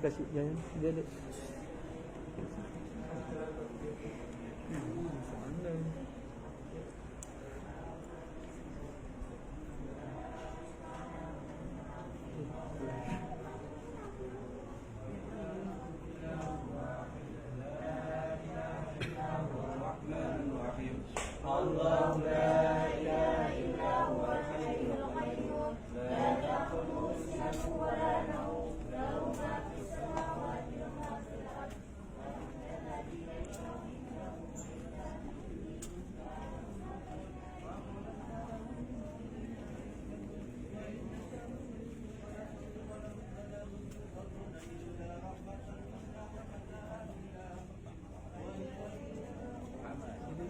kasih jangan dia deh. Sana. Allah la ilaha illa huwa al-hayyul qayyum la ta'khudhuhu sinatun wa la nawm lahu ma fis samawati wa ma fil ardh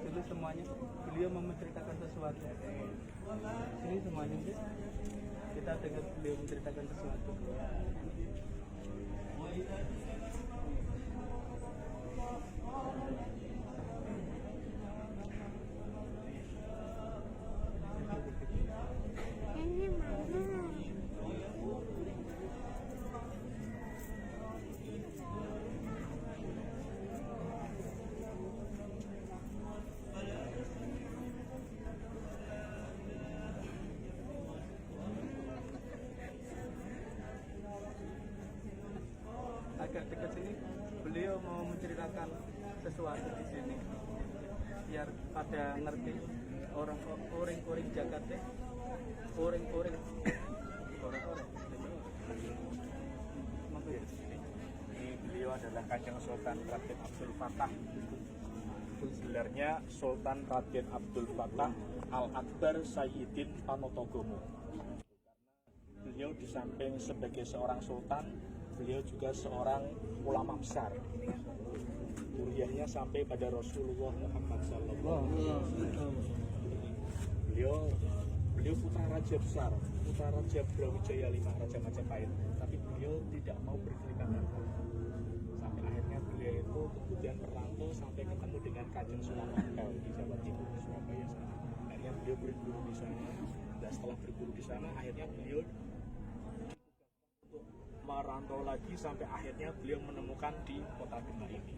Jadi semuanya beliau mau menceritakan sesuatu. Ini semuanya sih. Kita dengar beliau menceritakan sesuatu. Ini mana? Agak dekat sini, beliau mau menceritakan sesuatu di sini biar pada ngerti orang Jakarta, orang Ini beliau adalah Kanjeng Sultan Raden Abdul Fattah. Sebenarnya Sultan Raden Abdul Fattah Al-Akbar Sayyidin Panotogomo. Beliau di samping sebagai seorang sultan, beliau juga seorang ulama besar. Kuliahnya sampai pada Rasulullah Muhammad SAW. Beliau putra raja besar, putra raja Brawijaya V, Raja Majapahit. Tapi beliau tidak mau berkelibatan. Sampai akhirnya beliau itu kemudian merantau sampai ketemu dengan Kanjeng Sunan Ampel di Jawa Timur, di Surabaya sana. Akhirnya beliau berguru di sana. Dan setelah berguru di sana, akhirnya beliau merantau lagi sampai akhirnya beliau menemukan di kota Demak ini.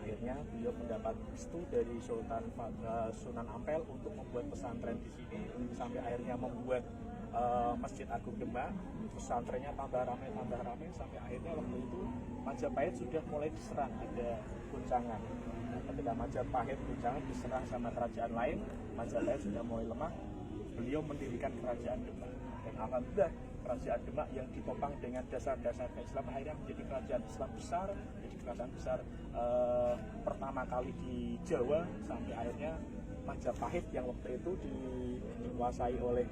Akhirnya beliau mendapat restu dari Sunan Ampel untuk membuat pesantren di sini, sampai akhirnya membuat Masjid Agung Demak. Pesantrennya tambah ramai sampai akhirnya waktu itu Majapahit sudah mulai diserang, ada guncangan. Nah, ketika Majapahit guncangan diserang sama kerajaan lain, Majapahit sudah mulai lemah. Beliau mendirikan kerajaan Demak, dan alhamdulillah kerajaan Demak yang ditopang dengan dasar-dasar keislaman akhirnya menjadi kerajaan Islam besar, menjadi kerajaan besar pertama kali di Jawa, sampai akhirnya Majapahit yang waktu itu dikuasai oleh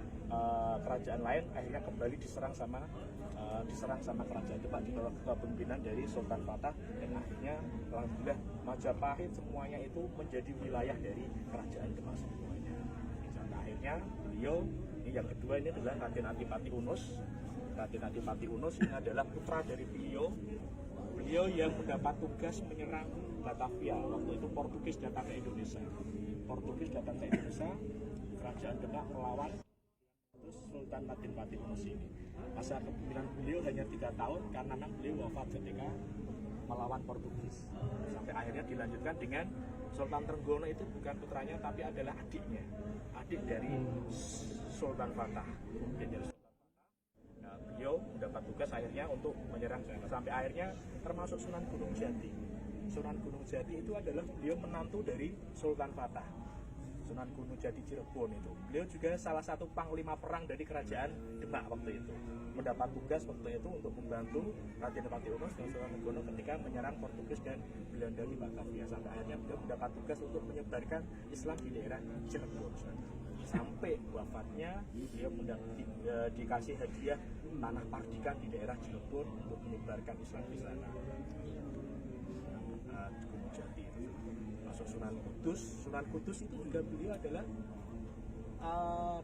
kerajaan lain akhirnya kembali diserang sama kerajaan Demak di bawah kepemimpinan dari Sultan Fatah, dan akhirnya alhamdulillah Majapahit semuanya itu menjadi wilayah dari kerajaan Demak semuanya. Sampai akhirnya beliau ini yang kedua, ini adalah Raden Adipati Unus. Raden Adipati Unus ini adalah putra dari beliau yang mendapat tugas menyerang Batavia. Waktu itu Portugis datang ke Indonesia. Kerajaan Demak melawan Sultan Adipati Unus ini. Masa kepemimpinan beliau hanya 3 tahun karena memang beliau wafat ketika melawan Portugis. Sampai akhirnya dilanjutkan dengan Sultan Trenggono, itu bukan putranya tapi adalah adiknya, adik dari Sultan Fatah. Nah, beliau mendapat tugas akhirnya untuk menyerang sana. Sampai akhirnya termasuk Sunan Gunung Jati. Sunan Gunung Jati itu adalah beliau menantu dari Sultan Fatah. Sunan Gunung Jati Cirebon itu. Beliau juga salah satu panglima perang dari kerajaan Demak waktu itu. Mendapat tugas waktu itu untuk membantu Raden Adipati Unus dan Sunan Trenggono ketika menyerang Portugis dan Belanda di Batavia. Sampai akhirnya beliau mendapat tugas untuk menyebarkan Islam di daerah Cirebon. Sampai wafatnya beliau dikasih hadiah tanah Pardikan di daerah Cirebon untuk menyebarkan Islam di sana. Gunung Jati itu masuk Sunan Kudus itu juga beliau adalah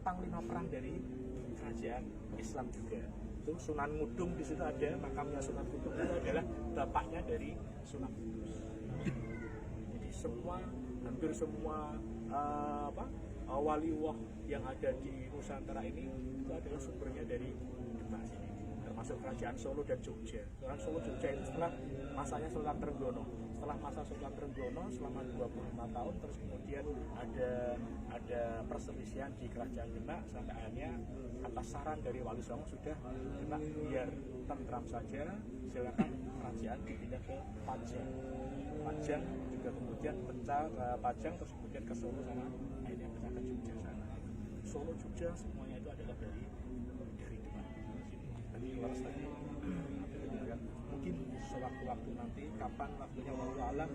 panglima perang dari kerajaan Islam juga. Itu Sunan Ngudung, di situ ada makamnya Sunan Kudus, itu adalah bapaknya dari Sunan Kudus. Jadi hampir semua waliwah yang ada di Nusantara ini itu adalah sumbernya dari Demak sini. Termasuk termasuk kerajaan Solo dan Jogja. Kerajaan Solo Jogja itu setelah masanya Sultan Trenggono. Setelah masa Sultan Trenggono selama 25 tahun, terus kemudian ada perselisihan di kerajaan Demak sampai akhirnya atas saran dari Wali Songo sudah Demak biar tentram saja, silakan kerajaan dipindah ke Pajang. Pajang juga kemudian pecah ke Pajang, terus kemudian ke Solo sama akhirnya pecah ke Jogja sana. Solo Jogja semuanya itu adalah dari Demak. Jadi luas tadi mungkin sewaktu-waktu nanti kapan waktunya wallahu alam,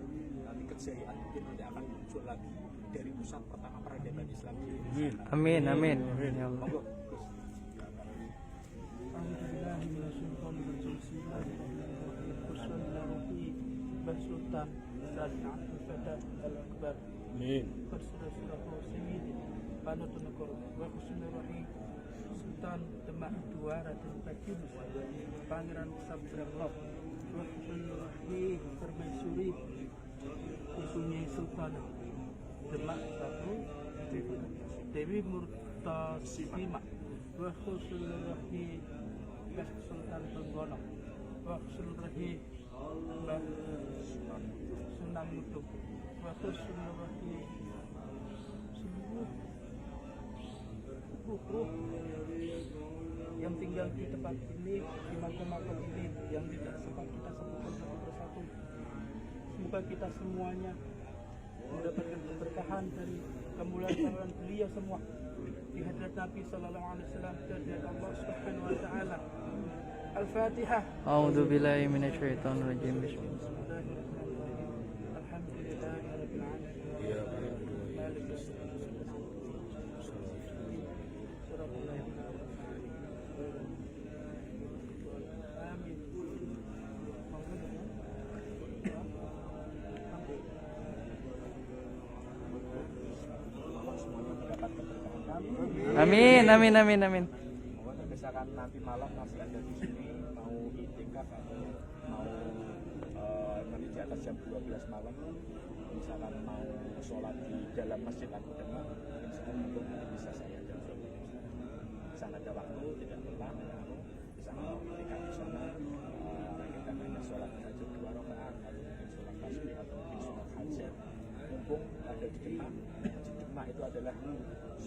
nanti kejayaan mungkin nanti akan muncul lagi dari pusat pertama peradaban Islam di Indonesia. Amin, amin. Ya Allah. Monggo. Sultan Salim Abdul Fattah Al-Akbar. Amin. Sultan Demak II Raden Baginus Pangeran Sabdragop wa Husnul Permaisuri Ibunya Sultan Demak I Dewi Murtasimah wa Husnul Sultan Trenggono wa Husnul Mbah Sunan Mutuk wa Husnul seluruh ruh yang tinggal di tempat ini, di makam-makam ini yang tidak sempat kita sebutkan satu persatu. Semoga kita semuanya mendapatkan keberkahan dari kemuliaan beliau semua di hadirat Nabi sallallahu alaihi wasallam dan Allah Subhanahu wa taala. Al-Fatihah. A'udzu billahi minasyaitonir rajim. Bismillahirrahmanirrahim. Alhamdulillahirabbil alamin. Amin, amin, amin, amin. Pokoknya misalkan nanti malam masih ada di sini mau itikaf atau mau nanti di atas jam 12 malam, misalkan mau sholat di dalam masjid Agung Demak, misalkan untuk bisa saya jawab. Bisa ada waktu, tidak lelah, bisa mau itikaf di sana, kita hanya sholat tahajud 2 rakaat atau mungkin sholat tasbih atau mungkin sholat hajat. Mumpung ada di Demak, masjid Demak itu adalah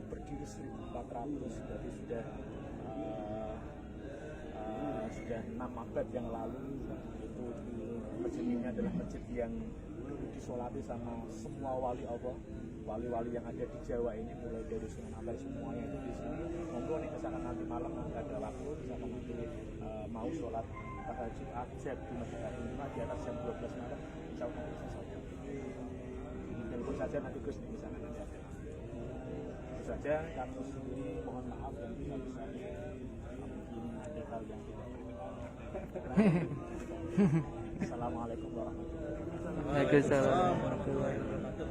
berdiri 1400, jadi sudah 6 abad yang lalu. Itu masjid ini adalah masjid yang dulu disolati sama semua wali Allah, wali-wali yang ada di Jawa ini, mulai dari Sunan Ampel semuanya itu di sini. Monggo nih misalkan nanti malam nanti ada waktu, misalkan nanti mau sholat tahajud ajab di Masjid Agung Demak di atas jam 12 malam, insya Allah bisa saja. Telepon saja nanti Gus nih misalkan nanti ada. Itu saja, kami sendiri mohon maaf yang tidak bisa mungkin ada hal yang tidak berkenan. Assalamualaikum warahmatullahi wabarakatuh. Waalaikumsalam warahmatullahi wabarakatuh.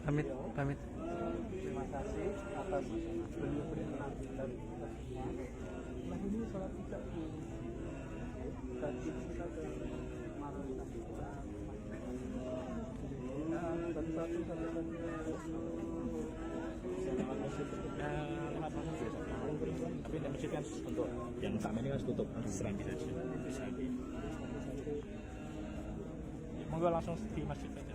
Pamit, pamit. Terima kasih atas beliau berkenan dan kita semua. Nah ini sholat isya tadi kita ke malam tadi kita satu tapi yang masjid kan untuk yang utama ini kan tutup serambi saja. Monggo langsung di masjid saja.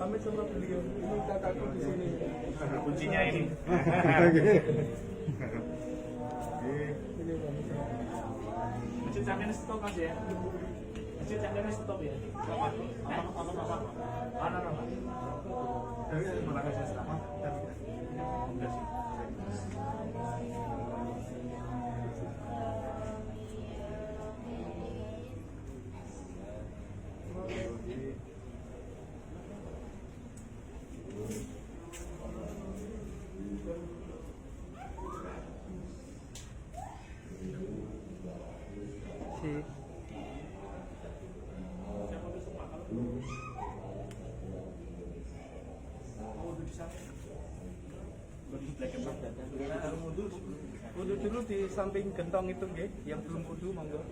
Pamit sama beliau. Ini kakakku di sini. Kuncinya ini. Masjid Samin stop Mas ya. Isi cendera stop ya. Apa? Dari belakang saya sama. Enggak sih. Si Wudhu dulu di samping gentong itu, nggih, yang belum wudhu monggo.